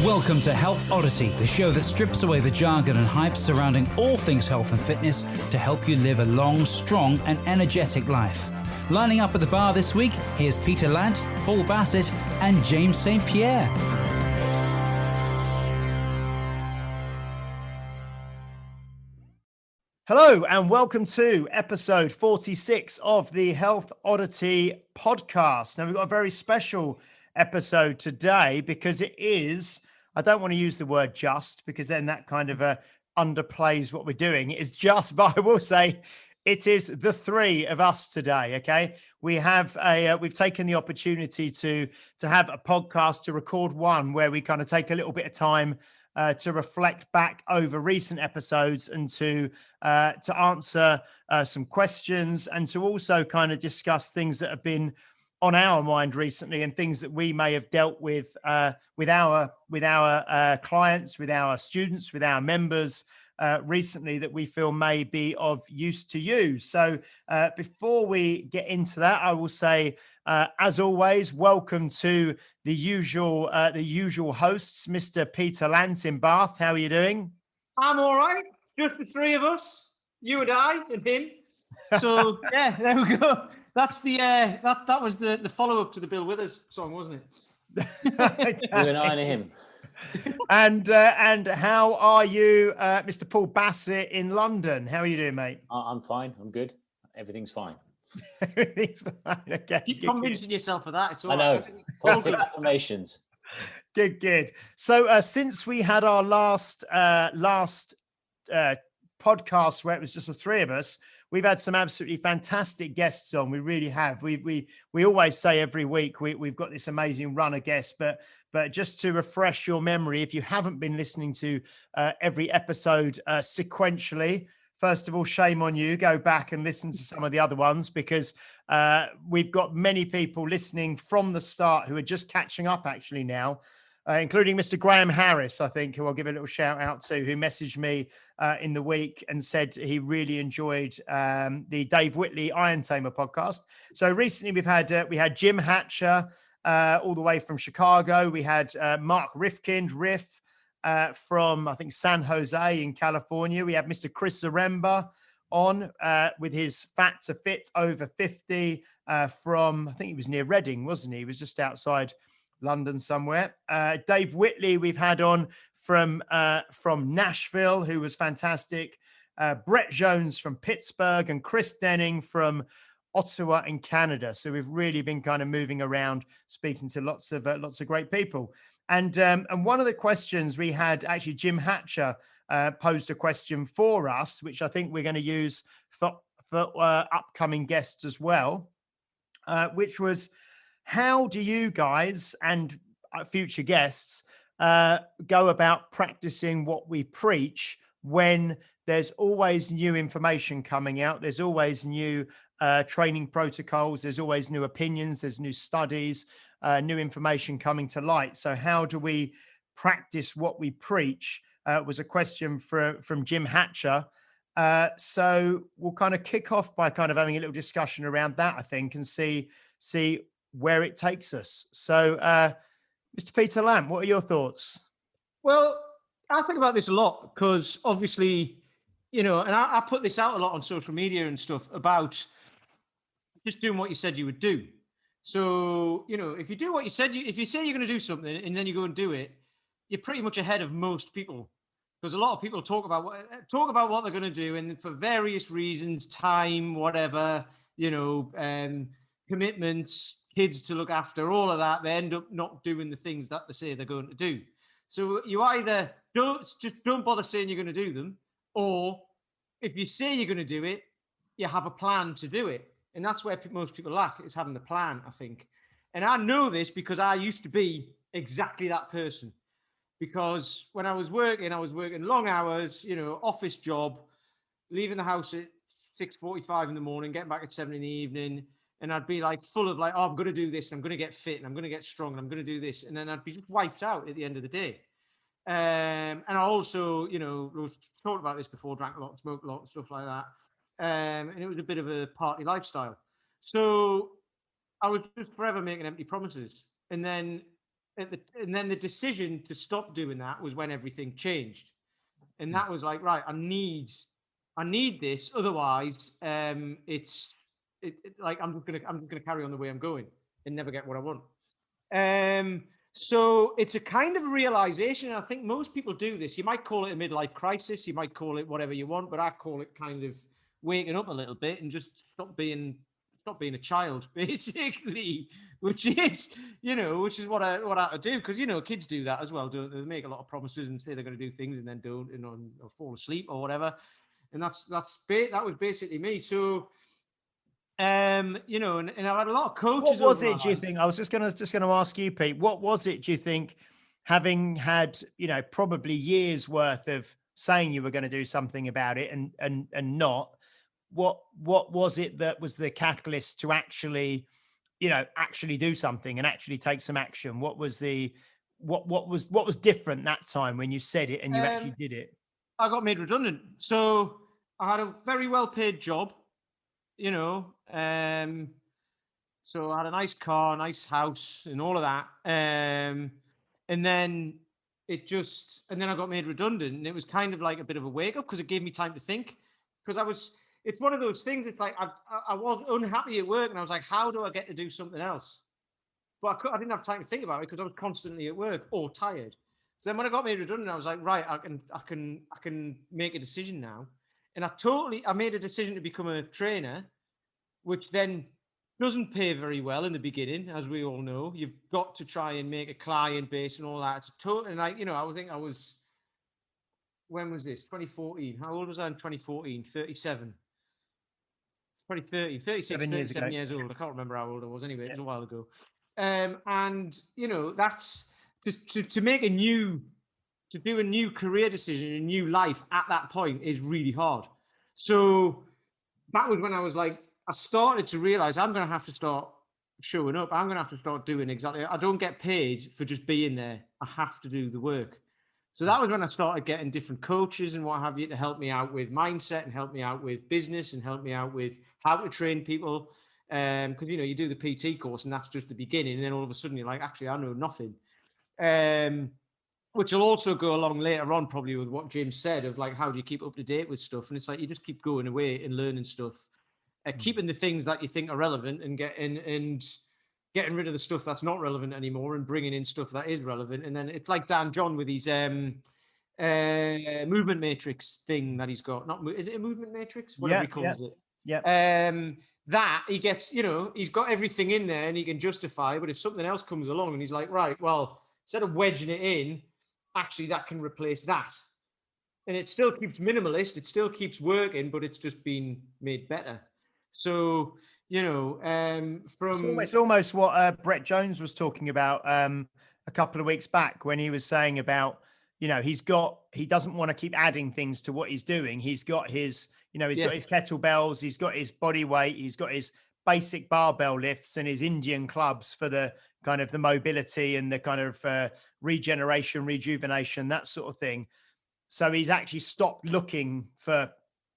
Welcome to Health Oddity, the show that strips away the jargon and hype surrounding all things health and fitness to help you live a long, strong and energetic life. Lining up at the bar this week, here's Peter Lant, Paul Bassett and James St. Pierre. Hello and welcome to episode 46 of the Health Oddity podcast. Now we've got a very special episode today because it is, I don't want to use the word just because then that kind of underplays what we're doing. It is just, but I will say it is the three of us today. Okay. We've taken the opportunity to have a podcast, to record one where we kind of take a little bit of time to reflect back over recent episodes and to answer some questions and to also kind of discuss things that have been on our mind recently and things that we may have dealt with our clients, with our students, with our members recently that we feel may be of use to you. So before we get into that, I will say, as always, welcome to the usual hosts, Mr. Peter Lant in Bath. How are you doing? I'm all right. Just the three of us, you and I and him. So yeah, there we go. That's the that was the follow-up to the Bill Withers song, wasn't it? You and I and him. And how are you, Mr. Paul Bassett in London? How are you doing, mate? I'm fine. I'm good. Everything's fine. Everything's fine. Okay. Keep convincing yourself of that. It's all I know. right. Positive affirmations. Good. So since we had our last podcast where it was just the three of us, we've had some absolutely fantastic guests on. We really have. We always say every week we've got this amazing run of guests, but just to refresh your memory, if you haven't been listening to every episode sequentially, first of all, shame on you. Go back and listen to some of the other ones because we've got many people listening from the start who are just catching up actually now. Including Mr. Graham Harris, I think, who I'll give a little shout out to, who messaged me in the week and said he really enjoyed the Dave Whitley Iron Tamer podcast. So recently we had Jim Hatcher all the way from Chicago. We had Mark Rifkind, from, I think, San Jose in California. We had Mr. Chris Zaremba on with his Fat to Fit over 50 from, I think he was near Reading, wasn't he? He was just outside London somewhere. Dave Whitley we've had on from Nashville, who was fantastic. Brett Jones from Pittsburgh and Chris Denning from Ottawa in Canada. So we've really been kind of moving around, speaking to lots of great people. And one of the questions we had, actually Jim Hatcher posed a question for us, which I think we're going to use for upcoming guests as well, which was, how do you guys and future guests go about practicing what we preach when there's always new information coming out? There's always new training protocols. There's always new opinions. There's new studies, new information coming to light. So how do we practice what we preach was a question from Jim Hatcher. So we'll kind of kick off by kind of having a little discussion around that, I think, and see where it takes us. So, Mr. Peter Lant, what are your thoughts? Well, I think about this a lot because obviously, and I put this out a lot on social media and stuff about just doing what you said you would do. So, if you do what you said, if you say you're going to do something and then you go and do it, you're pretty much ahead of most people. Because a lot of people talk about what they're going to do, and for various reasons, time, whatever, commitments, kids to look after, all of that, they end up not doing the things that they say they're going to do. So you either don't bother saying you're going to do them, or if you say you're going to do it, you have a plan to do it. And that's where most people lack, is having a plan, I think. And I know this because I used to be exactly that person. Because when I was working long hours, office job, leaving the house at 6:45 in the morning, getting back at 7 in the evening. And I'd be like full of like, oh, I'm going to do this. And I'm going to get fit and I'm going to get strong and I'm going to do this. And then I'd be just wiped out at the end of the day. And I also, we've talked about this before, drank a lot, smoked a lot, stuff like that. And it was a bit of a party lifestyle. So I was just forever making empty promises. And then and then the decision to stop doing that was when everything changed, and that was like, right, I need this, otherwise, like I'm just gonna carry on the way I'm going and never get what I want. So it's a kind of realization. I think most people do this. You might call it a midlife crisis. You might call it whatever you want, but I call it kind of waking up a little bit and just stop being a child, basically, which is what I had to do, because kids do that as well. Don't they? They make a lot of promises and say they're going to do things and then don't, or fall asleep or whatever. And that was basically me. So. And I've had a lot of coaches. What was it, do you think? I was just gonna ask you, Pete, what was it, do you think, having had, probably years worth of saying you were going to do something about it and not, what was it that was the catalyst to actually do something and actually take some action? What was different that time when you said it and you actually did it? I got made redundant. So I had a very well paid job. So I had a nice car, nice house, and all of that. And then I got made redundant, and it was kind of like a bit of a wake up, because it gave me time to think. Because it's one of those things. It's like I was unhappy at work, and I was like, how do I get to do something else? But I didn't have time to think about it because I was constantly at work or tired. So then when I got made redundant, I was like, right, I can make a decision now. And I made a decision to become a trainer, which then doesn't pay very well in the beginning, as we all know. You've got to try and make a client base and all that. It's and when was this? 2014. How old was I in 2014? 37. 36, 37 years old. I can't remember how old I was anyway. It was a while ago. That's to make to do a new career decision, a new life at that point is really hard. So that was when I was like, I started to realize I'm going to have to start showing up. I'm going to have to start doing exactly. I don't get paid for just being there. I have to do the work. So that was when I started getting different coaches and what have you to help me out with mindset and help me out with business and help me out with how to train people. Because, you do the PT course and that's just the beginning. And then all of a sudden you're like, actually, I know nothing. Which will also go along later on, probably with what James said of like, how do you keep up to date with stuff? And it's like, you just keep going away and learning stuff, keeping the things that you think are relevant and getting rid of the stuff that's not relevant anymore and bringing in stuff that is relevant. And then it's like Dan John with his movement matrix thing that he's got. Is it a movement matrix? Whatever he calls it. Yeah. That he gets, he's got everything in there and he can justify. But if something else comes along and he's like, right, well, instead of wedging it in, actually that can replace that. And it still keeps minimalist. It still keeps working, but it's just been made better. So, it's almost what Brett Jones was talking about a couple of weeks back when he was saying about, he doesn't want to keep adding things to what he's doing. He's got his, got his kettlebells, he's got his body weight, he's got his basic barbell lifts and his Indian clubs for the kind of the mobility and the kind of regeneration, rejuvenation, that sort of thing. So he's actually stopped looking for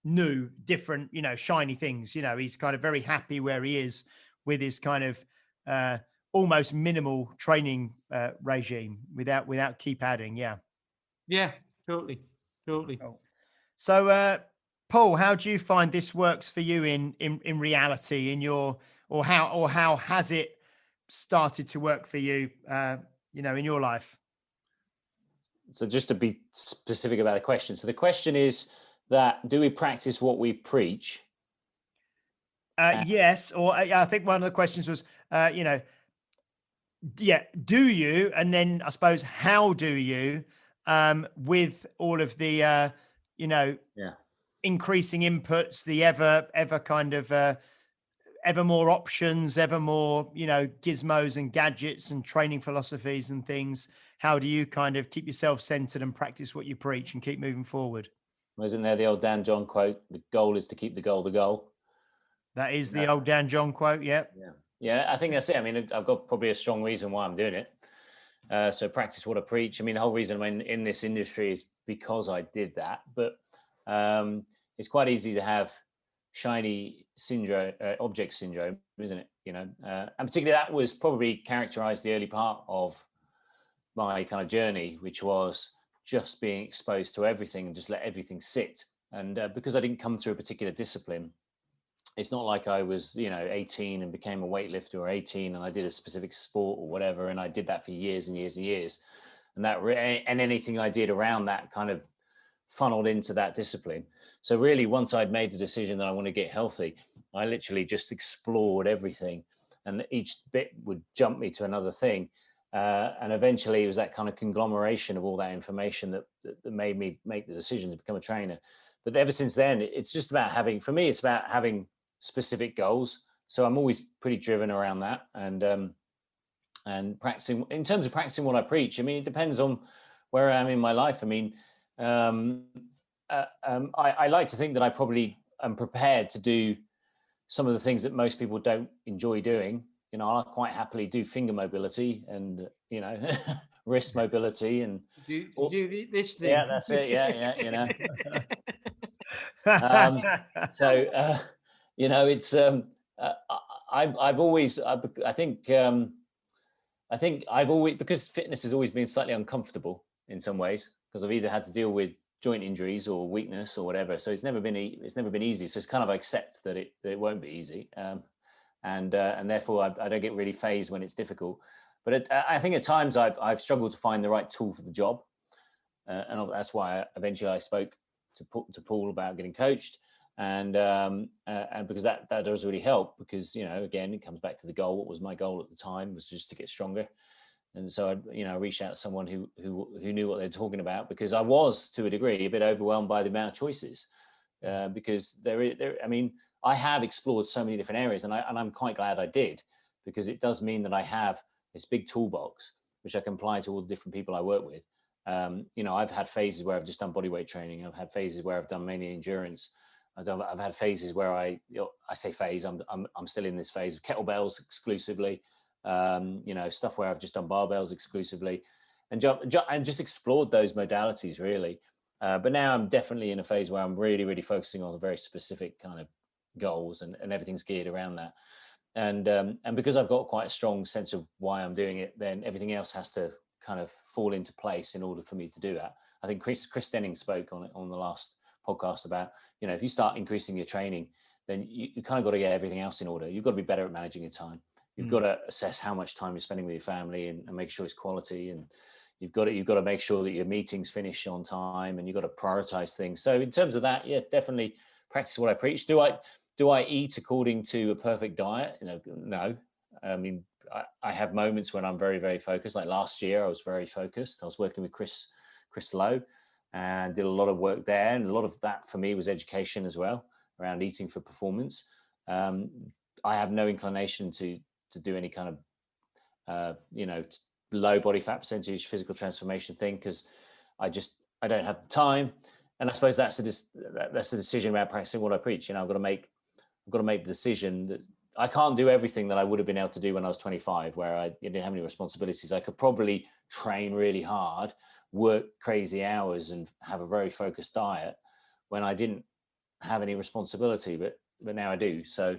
new, different, shiny things. He's kind of very happy where he is with his kind of almost minimal training regime without keep adding. Yeah, totally. So Paul, how do you find this works for you in reality in your, or how has it started to work for you in your life? So just to be specific about the question. So the question is that, do we practice what we preach? Yes. Or I think one of the questions was, do you? And then I suppose, how do you, with all of the, increasing inputs, the ever kind of, ever more options, ever more, gizmos and gadgets and training philosophies and things. How do you kind of keep yourself centered and practice what you preach and keep moving forward? Wasn't there the old Dan John quote? The goal is to keep the goal the goal. That is the old Dan John quote. Yeah. I think that's it. I mean, I've got probably a strong reason why I'm doing it. So practice what I preach. I mean, the whole reason I'm in this industry is because I did that. But it's quite easy to have shiny syndrome, object syndrome, isn't it? And particularly that was probably characterized the early part of my kind of journey, which was just being exposed to everything and just let everything sit. And because I didn't come through a particular discipline, it's not like I was, 18 and became a weightlifter, or 18 and I did a specific sport or whatever, and I did that for years and years and years. And and anything I did around that kind of funneled into that discipline. So really, once I'd made the decision that I want to get healthy, I literally just explored everything, and each bit would jump me to another thing. And eventually it was that kind of conglomeration of all that information that made me make the decision to become a trainer. But ever since then, it's just about for me, it's about having specific goals. So I'm always pretty driven around that. And practicing, in terms of practicing what I preach, I mean, it depends on where I am in my life. I mean, I like to think that I probably am prepared to do some of the things that most people don't enjoy doing. I quite happily do finger mobility and, wrist mobility and do this thing. Yeah, that's it. Yeah. It's I think I've always, because fitness has always been slightly uncomfortable in some ways, because I've either had to deal with joint injuries or weakness or whatever. So it's never been easy. So it's kind of accept that it won't be easy. And therefore I don't get really phased when it's difficult. But I think at times I've struggled to find the right tool for the job. And that's why eventually I spoke to Paul about getting coached. And because that does really help, because, again, it comes back to the goal. What was my goal at the time was just to get stronger. And so I reached out to someone who knew what they were talking about, because I was, to a degree, a bit overwhelmed by the amount of choices. Because I have explored so many different areas, and I'm quite glad I did, because it does mean that I have this big toolbox which I can apply to all the different people I work with. I've had phases where I've just done bodyweight training. I've had phases where I've done mainly endurance. I've had phases where I say phase. I'm still in this phase of kettlebells exclusively. Stuff where I've just done barbells exclusively, and just explored those modalities really. But now I'm definitely in a phase where I'm really, really focusing on a very specific kind of goals, and everything's geared around that. And because I've got quite a strong sense of why I'm doing it, then everything else has to kind of fall into place in order for me to do that. I think Chris Denning spoke on the last podcast about, if you start increasing your training, then you kind of got to get everything else in order. You've got to be better at managing your time. You've got to assess how much time you're spending with your family and make sure it's quality. And you've got to make sure that your meetings finish on time, and you've got to prioritize things. So in terms of that, yeah, definitely practice what I preach. Do I eat according to a perfect diet? No. I mean, I have moments when I'm very, very focused. Like last year, I was very focused. I was working with Chris Lowe and did a lot of work there. And a lot of that for me was education as well, around eating for performance. I have no inclination to do any kind of, low body fat percentage physical transformation thing, because I don't have the time. And I suppose that's a decision about practicing what I preach. I've got to make the decision that I can't do everything that I would have been able to do when I was 25, where I didn't have any responsibilities. I could probably train really hard, work crazy hours, and have a very focused diet when I didn't have any responsibility, but now I do. So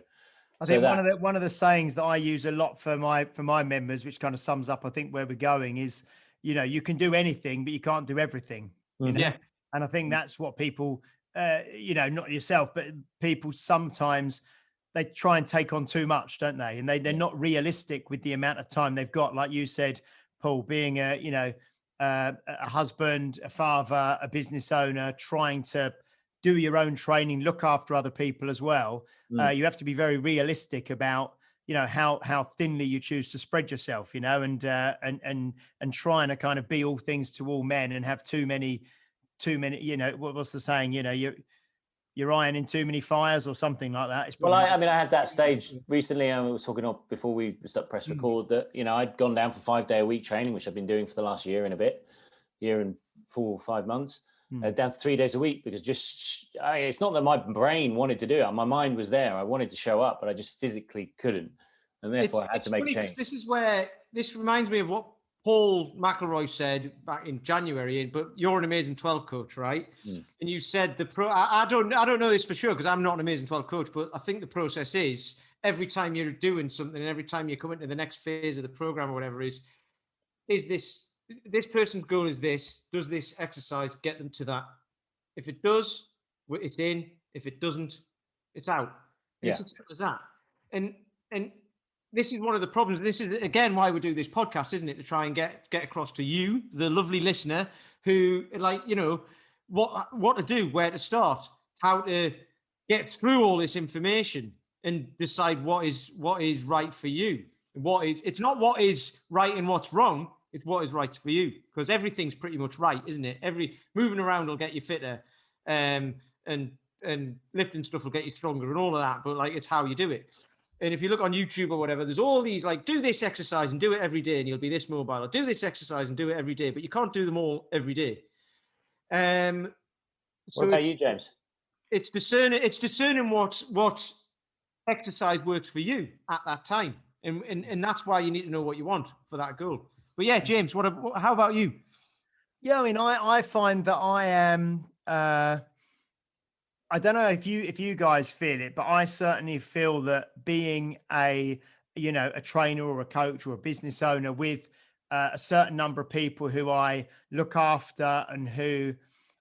I think one of the sayings that I use a lot for my members, which kind of sums up, I think, where we're going, is, you can do anything, but you can't do everything. Yeah. And I think that's what people, not yourself, but people sometimes they try and take on too much, don't they? And they're not realistic with the amount of time they've got. Like you said, Paul, being a husband, a father, a business owner, trying to do your own training, look after other people as well. You have to be very realistic about, how thinly you choose to spread yourself, and trying to kind of be all things to all men, and have too many, what's the saying? You're ironing too many fires or something like that. Well, I had that stage recently. I was talking before we press record that, I'd gone down for 5-day-a-week training, which I've been doing for the last year and 4 or 5 months. Down to 3 days a week, because it's not that my brain wanted to do it. My mind was there. I wanted to show up, but I just physically couldn't. And therefore I had to make a change. This reminds me of what Paul McElroy said back in January, but you're an amazing 12 coach, right? And you said I don't know this for sure, because I'm not an amazing 12 coach, but I think the process is every time you're doing something, and every time you come into the next phase of the program or whatever, is this this person's goal is this, does this exercise get them to that? If it does, it's in. If it doesn't, it's out. Yeah. It's as simple as that. And this is one of the problems. This is again why we do this podcast, isn't it? To try and get across to you, the lovely listener, who like, you know, what to do, where to start, how to get through all this information and decide what is right for you. It's not what is right and what's wrong. It's what is right for you, because everything's pretty much right, isn't it? Every moving around will get you fitter, and lifting stuff will get you stronger and all of that. But like, it's how you do it. And if you look on YouTube or whatever, there's all these like, do this exercise and do it every day, and you'll be this mobile. Or do this exercise and do it every day, but you can't do them all every day. What So about you, James? it's discerning what exercise works for you at that time, and that's why you need to know what you want for that goal. But yeah, James, how about you? Yeah, I mean, I find that I am. I don't know if you guys feel it, but I certainly feel that being a trainer or a coach or a business owner with a certain number of people who I look after and who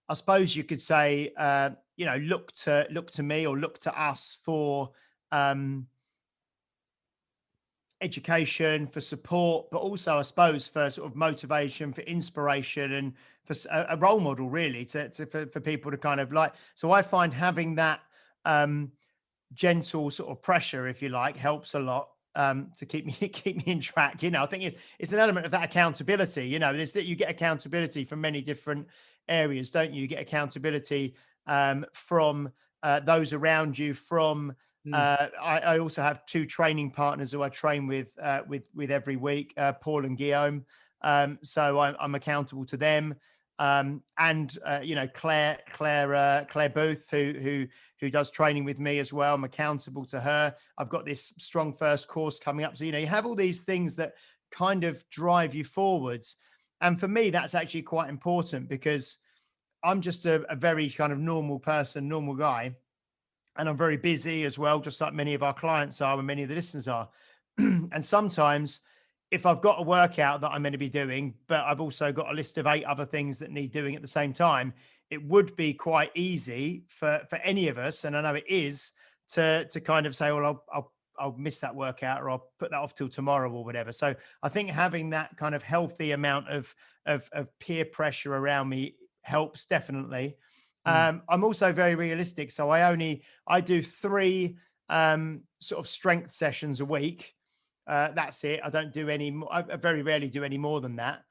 I suppose you could say look to me or look to us for education, for support, but also I suppose for sort of motivation, for inspiration, and for a role model really for people to kind of like. So I find having that gentle sort of pressure, if you like, helps a lot to keep me in track. I think it's an element of that accountability. There's that you get accountability from many different areas, don't you? You get accountability from those around you, from I also have two training partners who I train with every week, Paul and Guillaume. So I'm accountable to them. And Claire Booth, who does training with me as well. I'm accountable to her. I've got this Strong First course coming up. So, you have all these things that kind of drive you forwards. And for me, that's actually quite important, because I'm just a very kind of normal person, normal guy. And I'm very busy as well, just like many of our clients are and many of the listeners are. And sometimes if I've got a workout that I'm going to be doing, but I've also got a list of 8 other things that need doing at the same time, it would be quite easy for any of us, and I know it is, to kind of say, well, I'll miss that workout, or I'll put that off till tomorrow or whatever. So I think having that kind of healthy amount of peer pressure around me helps definitely. I'm also very realistic. So I do 3 sort of strength sessions a week. That's it. I don't do any more. I very rarely do any more than that.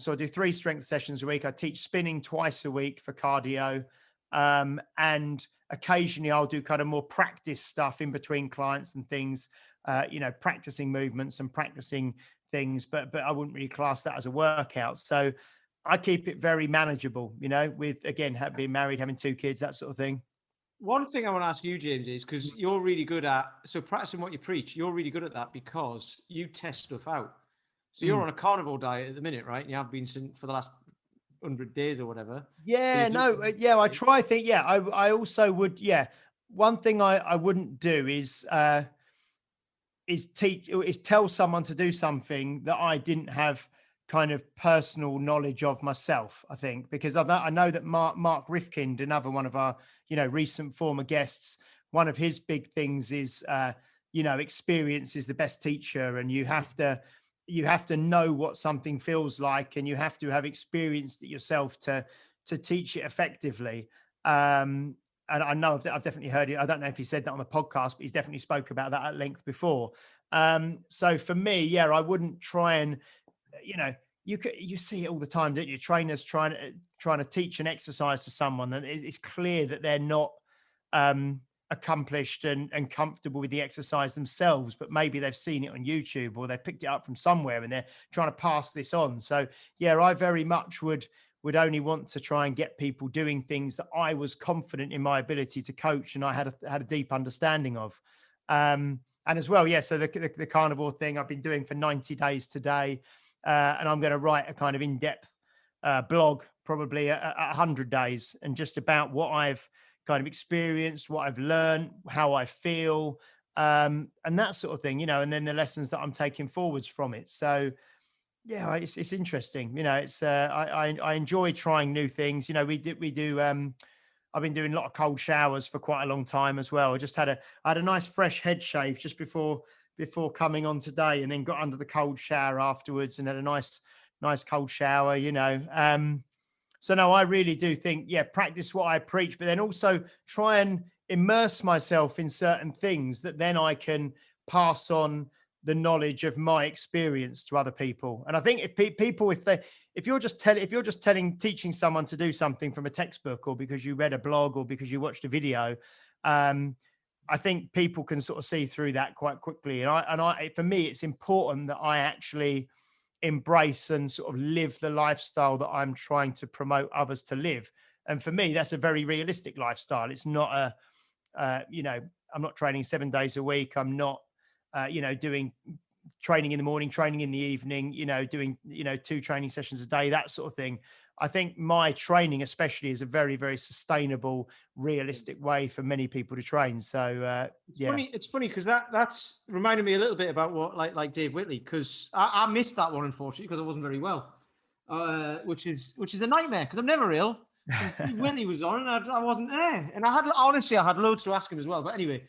So I do 3 strength sessions a week. I teach spinning twice a week for cardio. And occasionally I'll do kind of more practice stuff in between clients and things, practicing movements and practicing things, but I wouldn't really class that as a workout. So I keep it very manageable, with, again, being married, having 2 kids, that sort of thing. One thing I want to ask you, James, is because you're really good at, so practicing what you preach, you're really good at that because you test stuff out. So you're on a carnivore diet at the minute, right? And you have been for the last 100 days or whatever. Yeah, I try. I also would. Yeah. One thing I wouldn't do is tell someone to do something that I didn't have kind of personal knowledge of myself, I think, because I know that Mark Rifkind, another one of our, recent former guests, one of his big things is, experience is the best teacher, and you have to know what something feels like, and you have to have experienced it yourself to teach it effectively. And I know I've definitely heard it. I don't know if he said that on the podcast, but he's definitely spoke about that at length before. So for me, I wouldn't try and, you see it all the time, don't you? Trainers trying to teach an exercise to someone, and it's clear that they're not accomplished and comfortable with the exercise themselves, but maybe they've seen it on YouTube or they've picked it up from somewhere and they're trying to pass this on. So I very much would only want to try and get people doing things that I was confident in my ability to coach and I had a deep understanding of. And as well, so the carnivore thing I've been doing for 90 days today. And I'm going to write a kind of in-depth blog, probably 100 days, and just about what I've kind of experienced, what I've learned, how I feel, and that sort of thing, and then the lessons that I'm taking forwards from it. So, Yeah, it's interesting. It's I enjoy trying new things. We do. I've been doing a lot of cold showers for quite a long time as well. I had a nice fresh head shave just before coming on today, and then got under the cold shower afterwards, and had a nice cold shower. So no, I really do think, yeah, practice what I preach, but then also try and immerse myself in certain things that then I can pass on the knowledge of my experience to other people. And I think if you're just teaching someone to do something from a textbook, or because you read a blog, or because you watched a video, I think people can sort of see through that quite quickly. For me, it's important that I actually embrace and sort of live the lifestyle that I'm trying to promote others to live. And for me, that's a very realistic lifestyle. It's not I'm not training 7 days a week. I'm not, doing training in the morning, training in the evening, doing, 2 training sessions a day, that sort of thing. I think my training especially is a very, very sustainable, realistic way for many people to train. So It's funny because that's reminded me a little bit about what like Dave Whitley, because I missed that one, unfortunately, because I wasn't very well, which is a nightmare because I'm never ill. Whitley was on and I wasn't there, and I had loads to ask him as well. But anyway,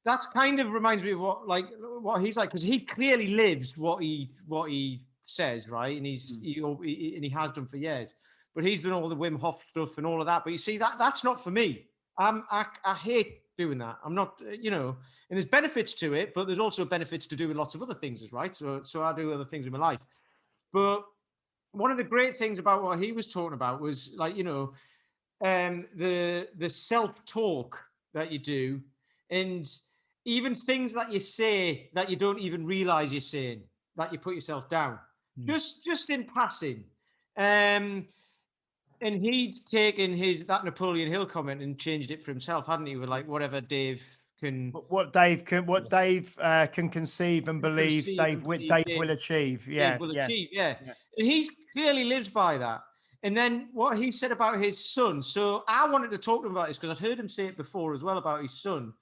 that's kind of reminds me of what he's like, because he clearly lives what he says, right? And he has done for years. But he's done all the Wim Hof stuff and all of that. But you see, that's not for me. I hate doing that. I'm not, and there's benefits to it, but there's also benefits to doing lots of other things, right? So I do other things in my life. But one of the great things about what he was talking about was the self-talk that you do, and even things that you say that you don't even realize you're saying, that you put yourself down, just in passing. And he'd taken that Napoleon Hill comment and changed it for himself, hadn't he? With whatever Dave can, what Dave can conceive and believe, Dave will achieve. Yeah, Dave will achieve. Yeah. And he clearly lives by that. And then what he said about his son. So I wanted to talk to him about this because I'd heard him say it before as well about his son,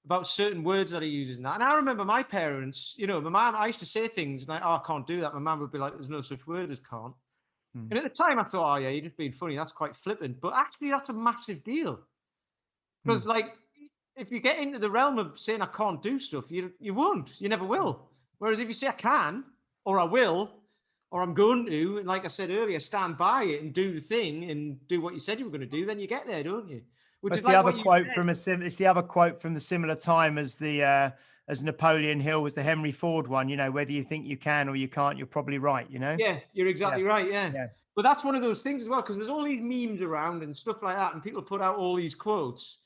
about certain words that he uses and that. And I remember my parents, my mom, I used to say things and I can't do that. My mom would be like, there's no such word as can't. And at the time I thought, oh yeah, you're just being funny. That's quite flippant. But actually that's a massive deal. Because if you get into the realm of saying I can't do stuff, you won't. You never will. Whereas if you say I can, or I will, or I'm going to, and like I said earlier, stand by it and do the thing and do what you said you were going to do, then you get there, don't you? It's the other quote from the similar time as as Napoleon Hill was the Henry Ford one. Whether you think you can or you can't, you're probably right. Yeah, you're exactly right. Yeah. But that's one of those things as well, because there's all these memes around and stuff like that, and people put out all these quotes.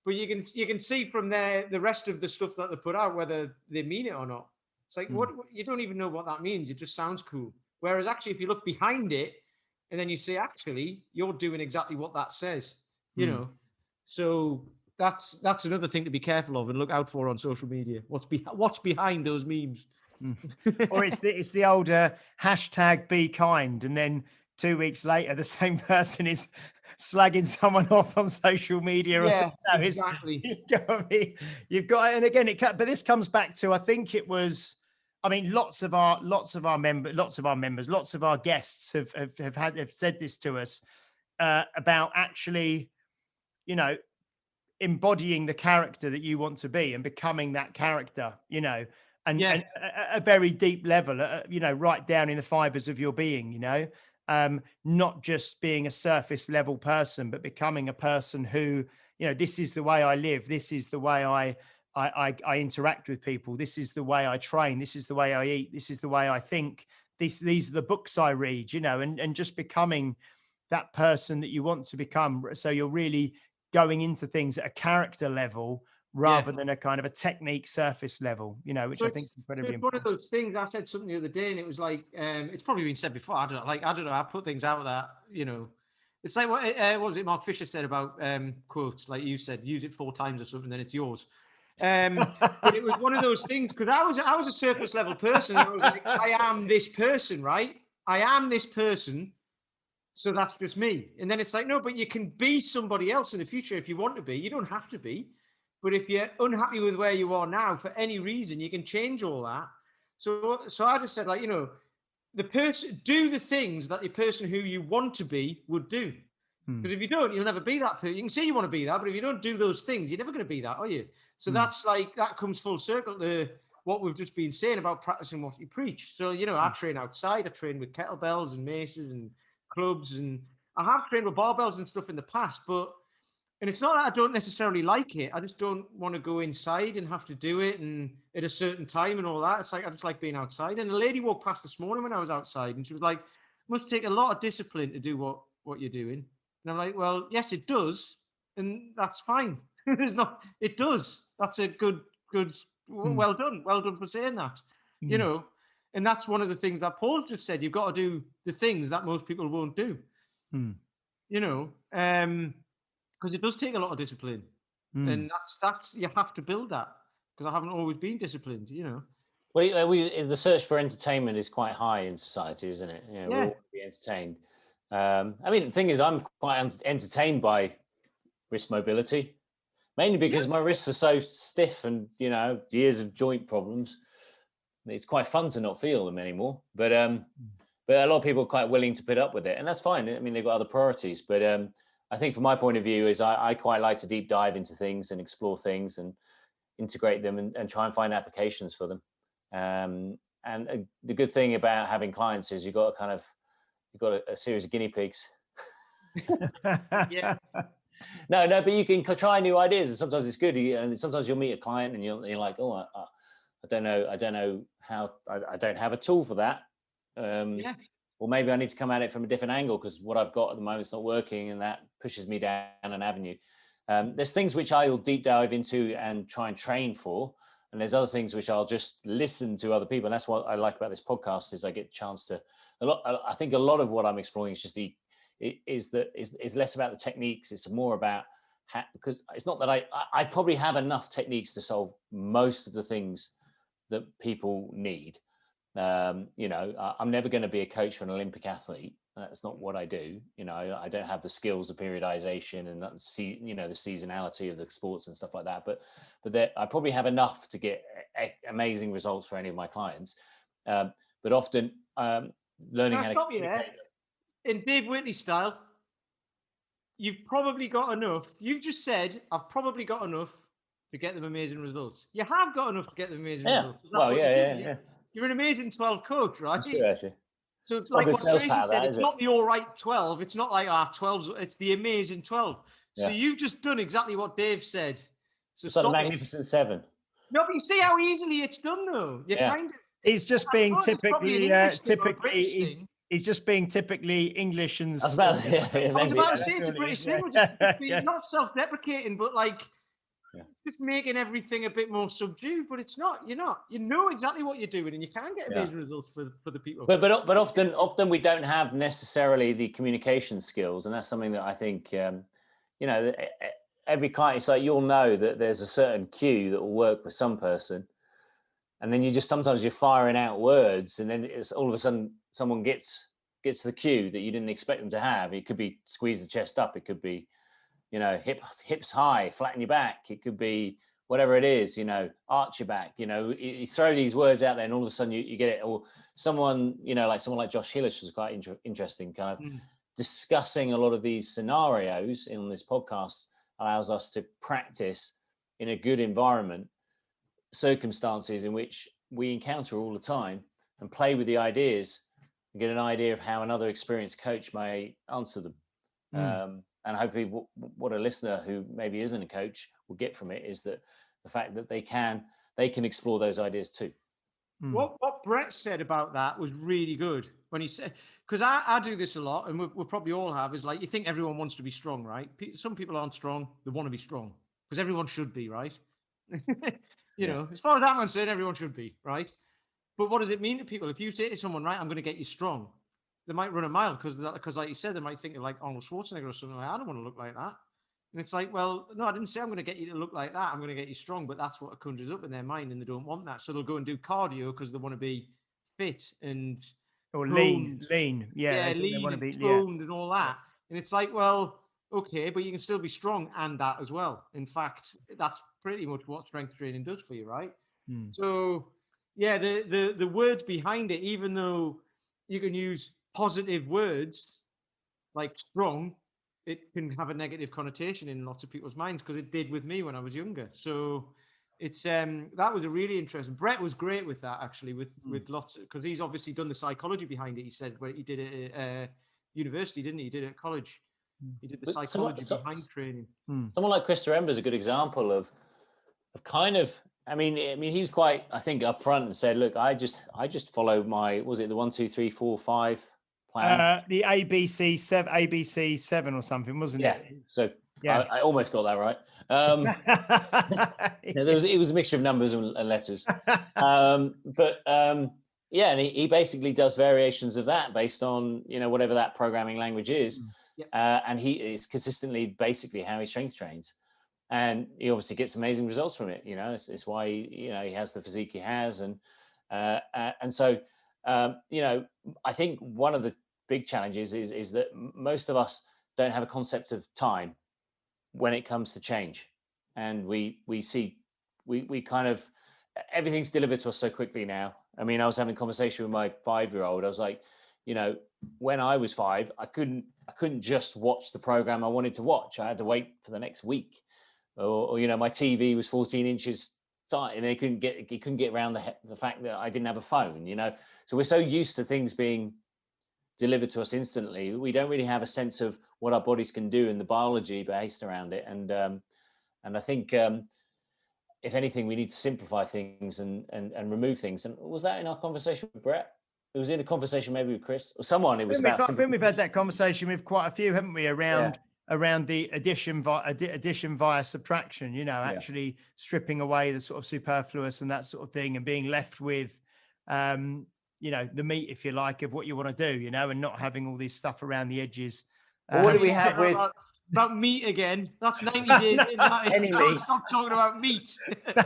But you can see from there the rest of the stuff that they put out whether they mean it or not. It's like what you don't even know what that means. It just sounds cool. Whereas actually, if you look behind it, and then you say, actually, you're doing exactly what that says. So that's another thing to be careful of and look out for on social media. What's behind those memes? Or it's the older hashtag be kind, and then 2 weeks later the same person is slagging someone off on social media. Or something. No, exactly. You've got, and again, but this comes back to, I think it was, I mean, lots of our members, lots of our guests have said this to us about actually, embodying the character that you want to be and becoming that character, and at a very deep level, right down in the fibers of your being, not just being a surface level person, but becoming a person who, this is the way I live. This is the way I interact with people. This is the way I train. This is the way I eat. This is the way I think. These are the books I read, and just becoming that person that you want to become. So you're really going into things at a character level rather than a kind of a technique surface level, which I think is incredibly important. One of those things. I said something the other day, and it was like, it's probably been said before. I don't know. I put things out that, it's like what was it Mark Fisher said about quotes, like you said, use it 4 times or something, then it's yours. But it was one of those things, because I was a surface level person. And I was like, I am this person, right? I am this person. So that's just me. And then it's like, no, but you can be somebody else in the future if you want to be. You don't have to be. But if you're unhappy with where you are now for any reason, you can change all that. So I just said, like, the person, do the things that the person who you want to be would do. Because if you don't, you'll never be that person. You can say you want to be that, but if you don't do those things, you're never going to be that, are you? So that's like, that comes full circle to what we've just been saying about practicing what you preach. So, I train outside. I train with kettlebells and maces and clubs, and I have trained with barbells and stuff in the past, and it's not that I don't necessarily like it. I just don't want to go inside and have to do it and at a certain time and all that. It's like, I just like being outside. And a lady walked past this morning when I was outside, and she was like, must take a lot of discipline to do what you're doing. And I'm like, well, yes, it does. And that's fine. It does. That's a good, well done. Well done for saying that, and that's one of the things that Paul just said. You've got to do the things that most people won't do, because it does take a lot of discipline, and that's you have to build that, because I haven't always been disciplined, Well, the search for entertainment is quite high in society, isn't it? We all want to be entertained. I mean, the thing is, I'm quite entertained by wrist mobility, mainly because my wrists are so stiff and, years of joint problems. It's quite fun to not feel them anymore. But a lot of people are quite willing to put up with it, and that's fine. I mean, they've got other priorities. But I think from my point of view is I quite like to deep dive into things and explore things and integrate them and try and find applications for them. And the good thing about having clients is you've got a series of guinea pigs. Yeah. No, but you can try new ideas, and sometimes it's good. And sometimes you'll meet a client and you're like, oh, I don't know how. I don't have a tool for that. Or maybe I need to come at it from a different angle because what I've got at the moment is not working, and that pushes me down an avenue. There's things which I will deep dive into and try and train for, and there's other things which I'll just listen to other people. And that's what I like about this podcast is I get a chance to. I think a lot of what I'm exploring is just is less about the techniques. It's more about because it's not that I probably have enough techniques to solve most of the things that people need. I'm never going to be a coach for an Olympic athlete. That's not what I do. I don't have the skills of periodization and the seasonality of the sports and stuff like that. But I probably have enough to get amazing results for any of my clients. But often learning how to stop you there. In Dave Whitley style, you've probably got enough. You've just said, I've probably got enough to get them amazing results. You have got enough to get them amazing results. Well, yeah. You're an amazing 12 coach, right? That's true, actually. So it's like what Tracy said, it's not the all right 12. It's not like 12's, it's the amazing 12. So you've just done exactly what Dave said. So it's like a magnificent 7. No, but you see how easily it's done, though. He's just being typically he's just being typically English and. I was about to say it's a British thing. He's not self-deprecating, but just making everything a bit more subdued. But it's not. You're not. You know exactly what you're doing, and you can get amazing results for the people. But often we don't have necessarily the communication skills, and that's something that I think every client. It's like you'll know that there's a certain cue that will work for some person. And then sometimes you're firing out words, and then it's all of a sudden someone gets the cue that you didn't expect them to have. It could be squeeze the chest up. It could be, hips high, flatten your back. It could be whatever it is, arch your back. You throw these words out there, and all of a sudden you get it. Or someone like Josh Hillish was quite interesting, kind of discussing a lot of these scenarios in this podcast allows us to practice in a good environment. Circumstances in which we encounter all the time and play with the ideas and get an idea of how another experienced coach may answer them. And hopefully what a listener who maybe isn't a coach will get from it is that the fact that they can explore those ideas too. What Brett said about that was really good when he said, because I do this a lot, and we'll probably all have, is like, you think everyone wants to be strong, right? Some people aren't strong, they want to be strong because everyone should be, right? As far as I'm concerned, everyone should be, right? But what does it mean to people? If you say to someone, right, I'm going to get you strong, they might run a mile because like you said, they might think of like Arnold Schwarzenegger or something like, I don't want to look like that. And it's like, well, no, I didn't say I'm going to get you to look like that. I'm going to get you strong, but that's what conjures up in their mind, and they don't want that. So they'll go and do cardio because they want to be fit and lean. Lean, they want to be toned and all that. And it's like, well, okay, but you can still be strong and that as well. In fact, that's pretty much what strength training does for you, right? So, Yeah, the words behind it, even though you can use positive words like strong, it can have a negative connotation in lots of people's minds because it did with me when I was younger. So it's that was a really interesting. Brett was great with that actually, with lots because he's obviously done the psychology behind it. He said where he did it at university, didn't he? He did it at college. He did the But psychology behind training. someone like Chris Rember is a good example of kind of. I mean, he was quite, I think, upfront and said, "Look, I just follow my, was it the 1, 2, 3, 4, 5 plan? The ABC 7 or something, wasn't Yeah. it? So Yeah. I almost got that right. It was a mixture of numbers and letters. Yeah, and he basically does variations of that based on whatever that programming language is, and he is consistently basically how he strength trains, and he obviously gets amazing results from it. It's why he has the physique he has, and so I think one of the big challenges is that most of us don't have a concept of time when it comes to change, and we kind of everything's delivered to us so quickly now. I mean, I was having a conversation with my 5-year-old. I was like, when I was 5, I couldn't just watch the program I wanted to watch. I had to wait for the next week, or my TV was 14 inches tight, and he couldn't get around the fact that I didn't have a phone. So we're so used to things being delivered to us instantly, we don't really have a sense of what our bodies can do and the biology based around it. And I think if anything, we need to simplify things and remove things. And was that in our conversation with Brett? It was in a conversation maybe with Chris or someone. It was about. We've had that conversation with quite a few, haven't we? Around the addition via subtraction. Actually stripping away the sort of superfluous and that sort of thing, and being left with, the meat, if you like, of what you want to do. And not having all this stuff around the edges. Well, what do we have with? About meat again. That's 90 days. Any meat. Stop talking about meat.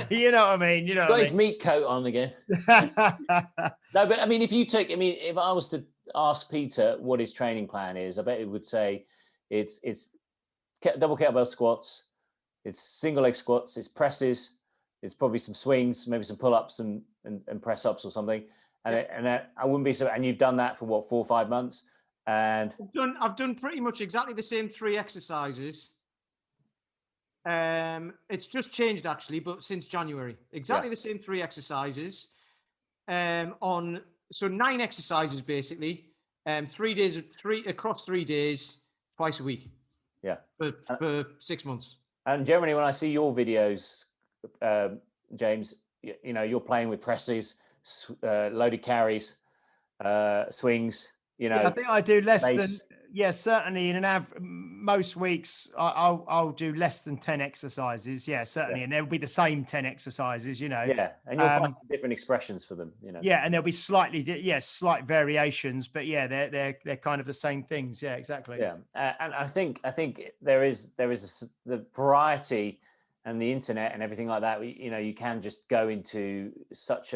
You know what I mean? He's got his meat coat on again. No, but I mean, if I was to ask Peter what his training plan is, I bet he would say it's double kettlebell squats, it's single leg squats, it's presses, it's probably some swings, maybe some pull-ups and press ups or something. And I wouldn't be so. And you've done that for what, 4 or 5 months? And I've done pretty much exactly the same 3 exercises. It's just changed actually, but since January, exactly the same 3 exercises. So 9 exercises basically. 3 days, across 3 days, twice a week. Yeah. For 6 months. And generally, when I see your videos, James, you're playing with presses, loaded carries, swings. I think I do less than certainly in most weeks I'll do less than 10 exercises. Yeah, certainly. And there'll be the same 10 exercises, Yeah. And you'll find some different expressions for them, Yeah, and there'll be slight variations, but they're kind of the same things. Yeah, exactly. Yeah. And I think there is the variety and the internet and everything like that. You can just go into such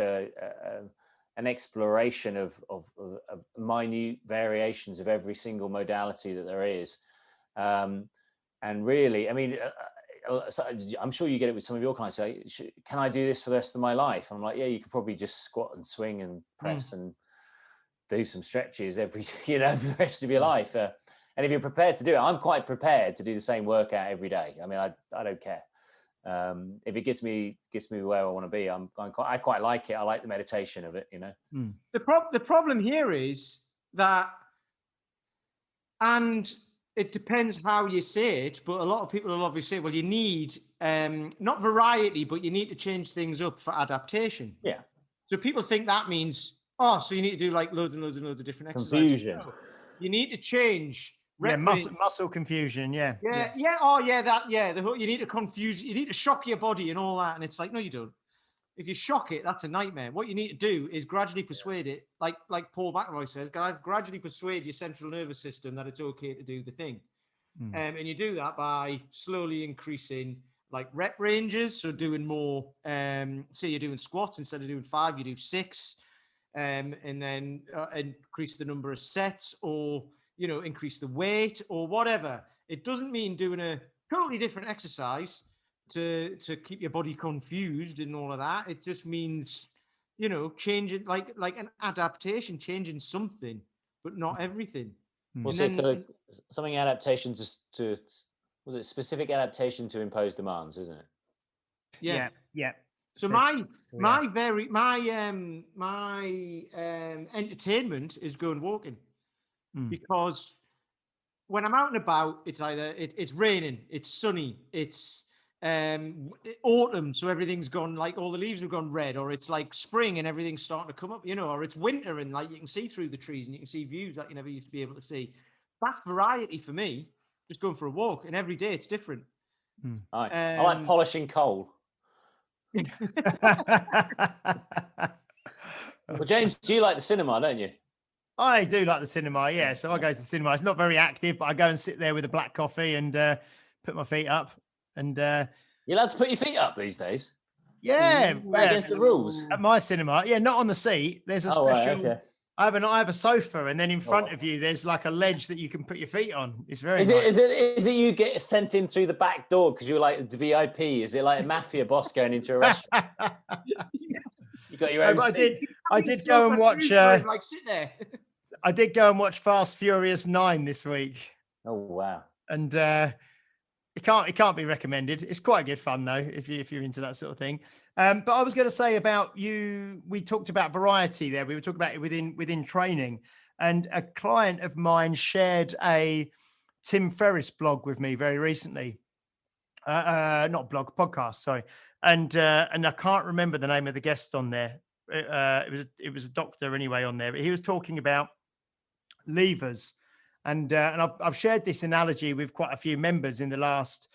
an exploration of minute variations of every single modality that there is. And really, I mean, I'm sure you get it with some of your clients. Say, can I do this for the rest of my life? I'm like, yeah, you could probably just squat and swing and press and do some stretches for the rest of your life. And if you're prepared to do it, I'm quite prepared to do the same workout every day. I mean, I don't care. If it gets me where I want to be, I quite like it. I like the meditation of it, The problem here is that, and it depends how you say it, but a lot of people will obviously say, well, you need not variety, but you need to change things up for adaptation. Yeah. So people think that means, so you need to do like loads and loads and loads of different exercises. Confusion. No, you need to change. Muscle confusion. Yeah. You need to confuse. You need to shock your body and all that. And it's like, no, you don't. If you shock it, that's a nightmare. What you need to do is gradually persuade it, like Paul McElroy says, gradually persuade your central nervous system that it's okay to do the thing. And you do that by slowly increasing like rep ranges. So doing more, say you're doing squats, instead of doing 5, you do 6, and then increase the number of sets, or increase the weight or whatever. It doesn't mean doing a totally different exercise to keep your body confused and all of that. It just means you know, changing like an adaptation, changing something, but not everything. Was And it then- kind of something adaptation to was it specific adaptation to impose demands, isn't it? Yeah. So yeah. my entertainment is going walking, Mm. because when I'm out and about, it's either it's raining, it's sunny, it's autumn, so everything's gone, like all the leaves have gone red, or it's like spring and everything's starting to come up, you know, or it's winter and like you can see through the trees and you can see views that you never used to be able to see. That's variety for me. Just going for a walk, and every day it's different. I like polishing coal. Well, James, do you like the cinema, don't you? I do like the cinema, yeah. So I go to the cinema. It's not very active, but I go and sit there with a black coffee and put my feet up. And You're allowed to put your feet up these days. yeah, Against the rules. at my cinema, yeah, not on the seat. There's a special. Right, okay. I have a sofa, and then in front of you, there's like a ledge that you can put your feet on. It's very. Is nice. it you get sent in through the back door because you're like the VIP? Is it like a mafia boss going into a restaurant? You got your own seat. I did go and watch. Like sit there. I did go and watch Fast Furious 9 this week, Oh wow! and it can't be recommended. It's quite good fun though if you're into that sort of thing. But I was going to say about you. We talked about variety there. We were talking about it within training, and a client of mine shared a Tim Ferriss blog with me very recently. Not blog, podcast. Sorry, and I can't remember the name of the guest on there. It was a doctor anyway on there. But he was talking about levers, and I've shared this analogy with quite a few members in the last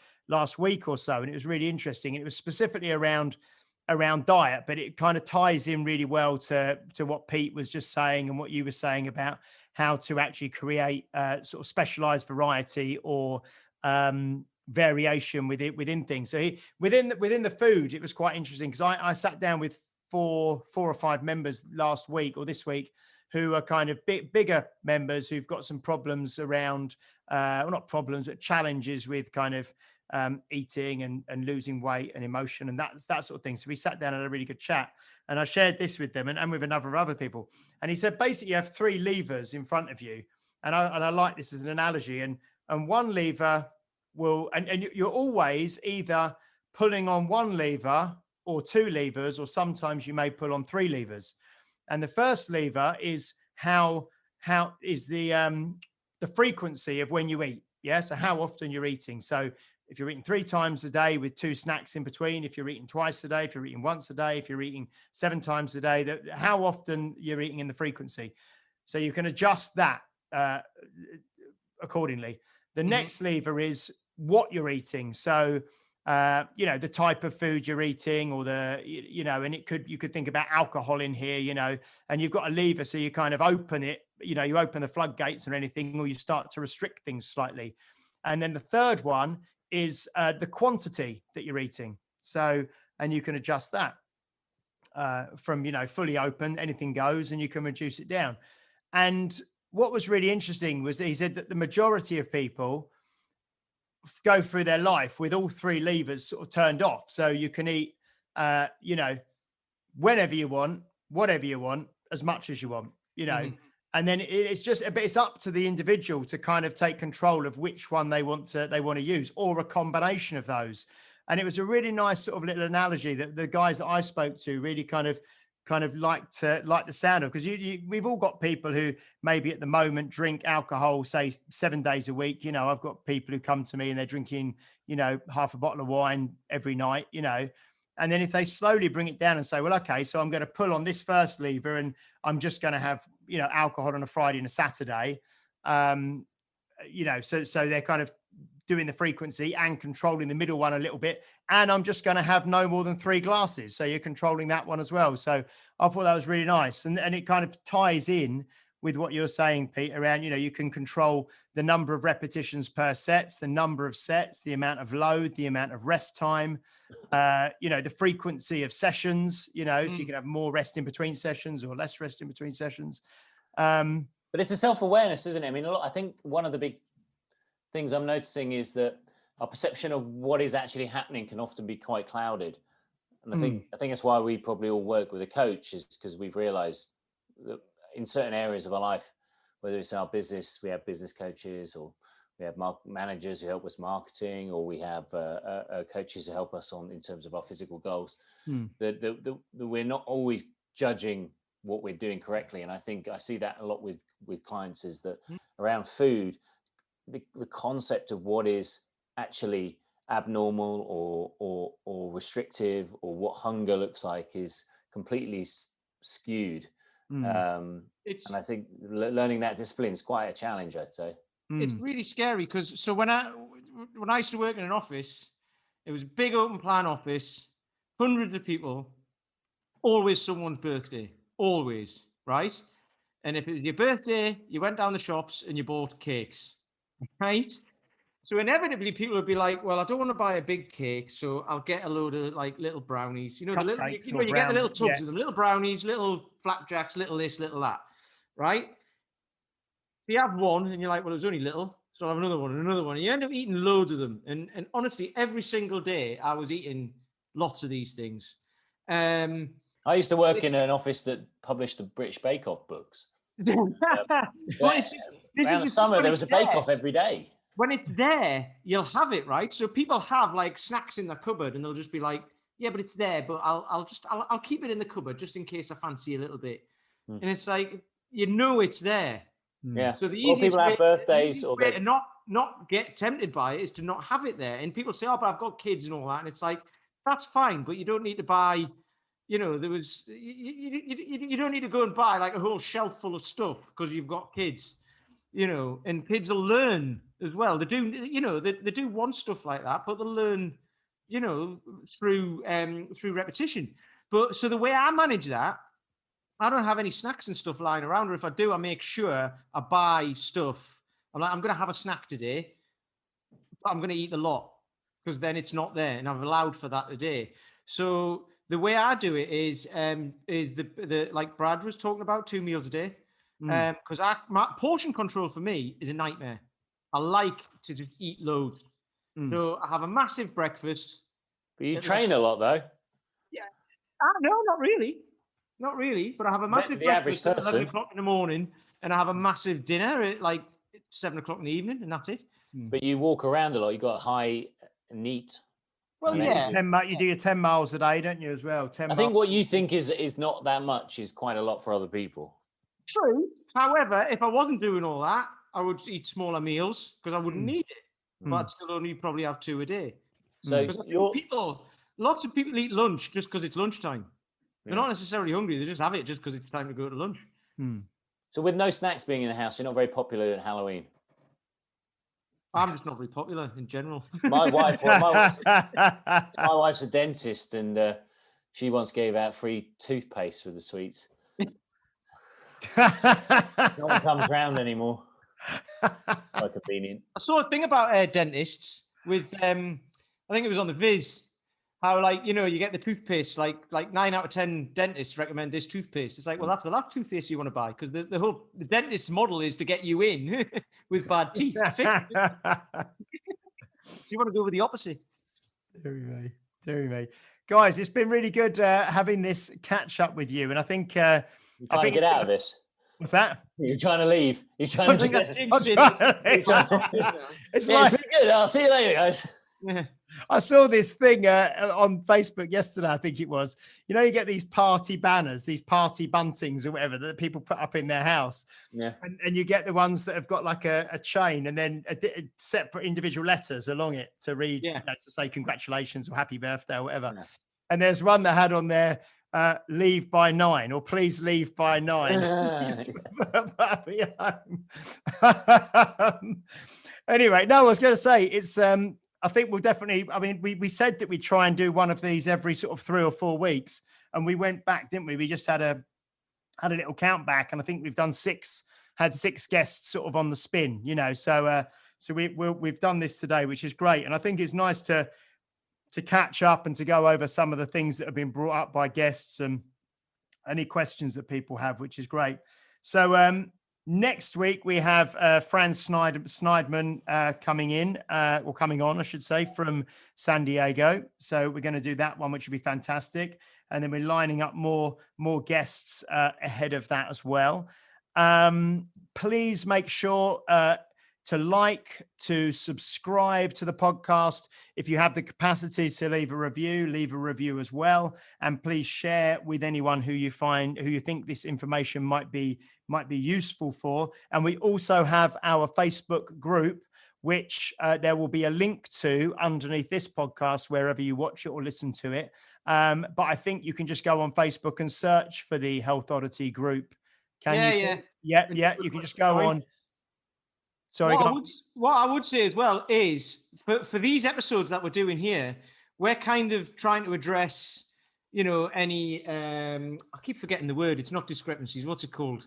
week or so, and it was really interesting. And it was specifically around diet, but it kind of ties in really well to what Pete was just saying and what you were saying about how to actually create sort of specialized variety or variation within things. So within the food, it was quite interesting because I sat down with four or five members last week or this week who are kind of bigger members who've got some problems around, well, not problems, but challenges with kind of eating and losing weight and emotion and that sort of thing. So we sat down and had a really good chat, and I shared this with them and with other people. And he said, basically, you have three levers in front of you, and I like this as an analogy. And one lever will, and you're always either pulling on one lever or two levers, or sometimes you may pull on three levers. And the first lever is how is the frequency of when you eat. Yeah. So how often you're eating. So if you're eating 3 times a day with 2 snacks in between, if you're eating twice a day, if you're eating once a day, if you're eating 7 times a day, how often you're eating in the frequency. So you can adjust that accordingly. The next lever is what you're eating. So the type of food you're eating, or and you could think about alcohol in here, and you've got a lever. So you kind of open it, you open the floodgates or anything, or you start to restrict things slightly. And then the third one is the quantity that you're eating. So, and you can adjust that from, fully open, anything goes, and you can reduce it down. And what was really interesting was that he said that the majority of people go through their life with all three levers sort of turned off. So you can eat, whenever you want, whatever you want, as much as you want, and then it's up to the individual to kind of take control of which one they want to use, or a combination of those. And it was a really nice sort of little analogy that the guys that I spoke to really kind of liked the sound of, because we've all got people who maybe at the moment drink alcohol, say 7 days a week. I've got people who come to me and they're drinking, half a bottle of wine every night, and then if they slowly bring it down and say, well, okay, so I'm going to pull on this first lever and I'm just going to have, alcohol on a Friday and a Saturday, so they're kind of doing the frequency and controlling the middle one a little bit. And I'm just going to have no more than 3 glasses. So you're controlling that one as well. So I thought that was really nice. And it kind of ties in with what you're saying, Pete, around, you can control the number of repetitions per sets, the number of sets, the amount of load, the amount of rest time, the frequency of sessions, so you can have more rest in between sessions or less rest in between sessions. But it's a self-awareness, isn't it? I mean, I think one of the big things I'm noticing is that our perception of what is actually happening can often be quite clouded. And I think that's why we probably all work with a coach, is because we've realised that in certain areas of our life, whether it's our business, we have business coaches, or we have managers who help us marketing, or we have coaches who help us in terms of our physical goals. That we're not always judging what we're doing correctly, and I think I see that a lot with clients, is that around food, the concept of what is actually abnormal or restrictive, or what hunger looks like, is completely skewed. And I think learning that discipline is quite a challenge, I'd say. It's really scary, because so when I used to work in an office, it was a big open plan office, hundreds of people, always someone's birthday, always, right? And if it was your birthday, you went down the shops and you bought cakes, right? So inevitably people would be like, well, I don't want to buy a big cake, so I'll get a load of like little brownies. You know, you get the little tubs of them, little brownies, little flapjacks, little this, little that, right? You have one and you're like, well, it was only little, so I'll have another one and another one. And you end up eating loads of them. And honestly, every single day I was eating lots of these things. I used to work in an office that published the British Bake Off books. Around the summer, there was a Bake Off every day. When it's there, you'll have it, right? So people have like snacks in their cupboard, and they'll just be like, yeah, but it's there, but I'll keep it in the cupboard just in case I fancy a little bit. And it's like, you know, it's there. Yeah. So the easiest people have birthdays, or to not get tempted by it is to not have it there. And people say, oh, but I've got kids and all that, and it's like, that's fine, but you don't need to buy. You know, you don't need to go and buy like a whole shelf full of stuff because you've got kids. You know, and kids will learn as well. They do, you know, they do want stuff like that, but they'll learn, you know, through repetition. But so the way I manage that, I don't have any snacks and stuff lying around, or if I do, I make sure I buy stuff. I'm like, I'm going to have a snack today, but I'm going to eat a lot, because then it's not there, and I've allowed for that today. So the way I do it is the like Brad was talking about, 2 meals a day. Because my portion control for me is a nightmare. I like to just eat loads. So I have a massive breakfast. But you train a lot, though. Yeah. No, not really. But I have a massive breakfast at 11 o'clock in the morning, and I have a massive dinner at like 7 o'clock in the evening, and that's it. But you walk around a lot. You've got high, neat. Well, you do your 10 miles a day, don't you, as well? 10 I think what you think is not that much is quite a lot for other people. True. However, if I wasn't doing all that, I would eat smaller meals because I wouldn't need it. But I'd still only probably have 2 a day. So lots of people eat lunch just because it's lunchtime. They're not necessarily hungry. They just have it just because it's time to go to lunch. So with no snacks being in the house, you're not very popular at Halloween. I'm just not very popular in general. My wife's a dentist, and she once gave out free toothpaste with the sweets. No one comes round anymore. Quite convenient. I saw a thing about dentists with I think it was on the Viz, how like, you know, you get the toothpaste, like 9 out of 10 dentists recommend this toothpaste. It's like, well, that's the last toothpaste you want to buy, because the dentist's model is to get you in with bad teeth. So you want to go with the opposite. Very right. Guys, it's been really good having this catch up with you, and I think you're trying to get out of this. What's that? You're trying to leave. He's trying to get. It's really good. I'll see you later, guys. Yeah. I saw this thing on Facebook yesterday, I think it was. You know, you get these party banners, these party buntings or whatever that people put up in their house. Yeah. And you get the ones that have got like a chain and then a separate individual letters along it to read, you know, to say congratulations or happy birthday or whatever. Yeah. And there's one that had on there, leave by 9, or please leave by 9. Anyway, no, I was going to say it's, I think we'll definitely, I mean, we said that we'd try and do one of these every sort of 3 or 4 weeks, and we went back, didn't we? We just had a little count back, and I think we've done 6 guests sort of on the spin, you know, so we've done this today, which is great. And I think it's nice to catch up and to go over some of the things that have been brought up by guests and any questions that people have, which is great. So Next week, we have Franz Schneidman coming on, I should say, from San Diego. So we're going to do that one, which will be fantastic. And then we're lining up more guests ahead of that as well. Please make sure to like, to subscribe to the podcast. If you have the capacity to leave a review as well. And please share with anyone who you think this information might be useful for. And we also have our Facebook group, which there will be a link to underneath this podcast, wherever you watch it or listen to it. But I think you can just go on Facebook and search for the Health Oddity group. Yeah. You can just go on. Sorry. What I would say as well is for these episodes that we're doing here, we're kind of trying to address, any, I keep forgetting the word. It's not discrepancies. What's it called?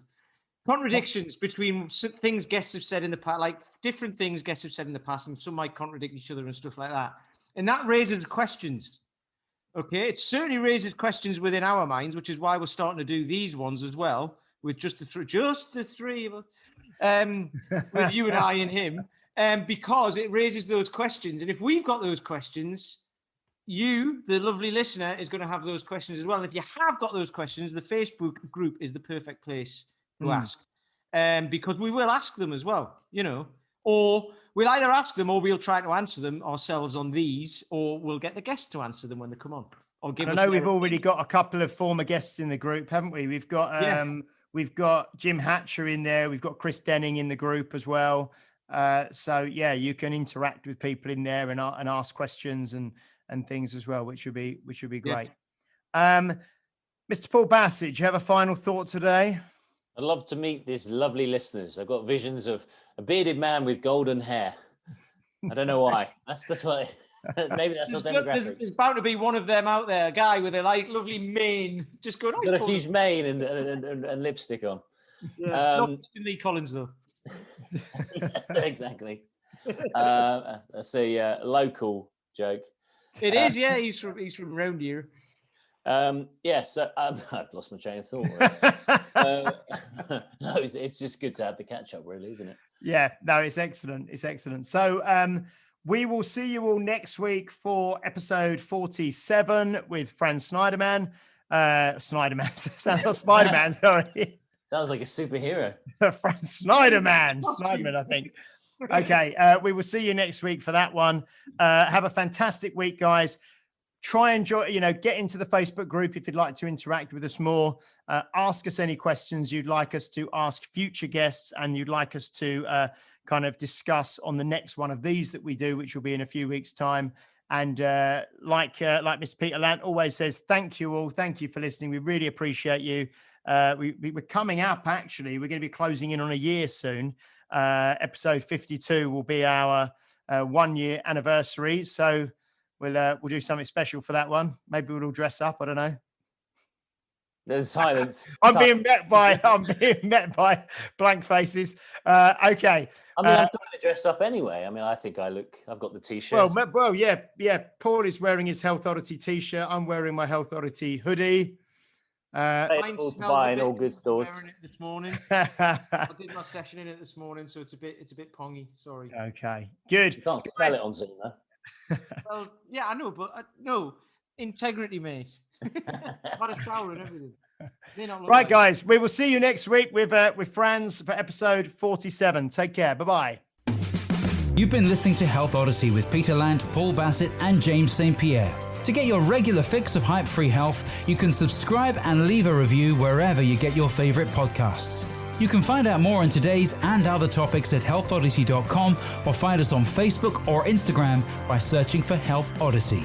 Contradictions between things guests have said in the past, like different things guests have said in the past, and some might contradict each other and stuff like that. And that raises questions. Okay. It certainly raises questions within our minds, which is why we're starting to do these ones as well with just the three of us. With you and I and him, because it raises those questions. And if we've got those questions, you, the lovely listener, is going to have those questions as well. And if you have got those questions, the Facebook group is the perfect place to ask, because we will ask them as well, or we'll either ask them or we'll try to answer them ourselves on these, or we'll get the guests to answer them when they come on. Or give us. I know we've already got a couple of former guests in the group, haven't we? We've got We've got Jim Hatcher in there. We've got Chris Denning in the group as well. So yeah, you can interact with people in there and ask questions and things as well, which would be great. Mr. Paul Bassett, do you have a final thought today? I'd love to meet these lovely listeners. I've got visions of a bearded man with golden hair. I don't know why. That's why. Maybe that's not demographic. There's bound to be one of them out there, a guy with a lovely mane, just going. Got a huge mane and lipstick on. Yeah, not Lee Collins though. Yes, exactly. That's a local joke. It is, yeah. He's from around here. So I've lost my train of thought. No, it's just good to have the catch up, really, isn't it? Yeah, no, it's excellent. It's excellent. So we will see you all next week for episode 47 with Franz Schneidman. Sounds like Spider-Man, sorry. Sounds like a superhero. Franz Schneidman, I think. Okay, we will see you next week for that one. Have a fantastic week, guys. Try and get into the Facebook group if you'd like to interact with us more. Ask us any questions you'd like us to ask future guests and you'd like us to kind of discuss on the next one of these that we do, which will be in a few weeks' time. And like Mr. Peter Lant always says, thank you all. Thank you for listening. We really appreciate you. We're coming up, actually. We're going to be closing in on a year soon. Episode 52 will be our 1 year anniversary. So we'll do something special for that one. Maybe we'll all dress up. I don't know. There's silence. I'm being met by blank faces. Okay. I mean, I'm going to dress up anyway. I mean, I think I've got the t-shirt. Well, yeah. Paul is wearing his Health Oddity t-shirt. I'm wearing my Health Oddity hoodie. Available to buy in all good stores. This morning. I did my session in it this morning, so it's a bit pongy. Sorry. Okay. Good. You can't smell it on Zoom, though. Well, yeah, I know, but no integrity, mate. I've had a shower and everything. Right, guys, we will see you next week with Franz for episode 47. Take care. Bye-bye. You've been listening to Health Odyssey with Peter Lant, Paul Bassett, and James St. Pierre. To get your regular fix of hype-free health, you can subscribe and leave a review wherever you get your favorite podcasts. You can find out more on today's and other topics at healthodyssey.com or find us on Facebook or Instagram by searching for Health Odyssey.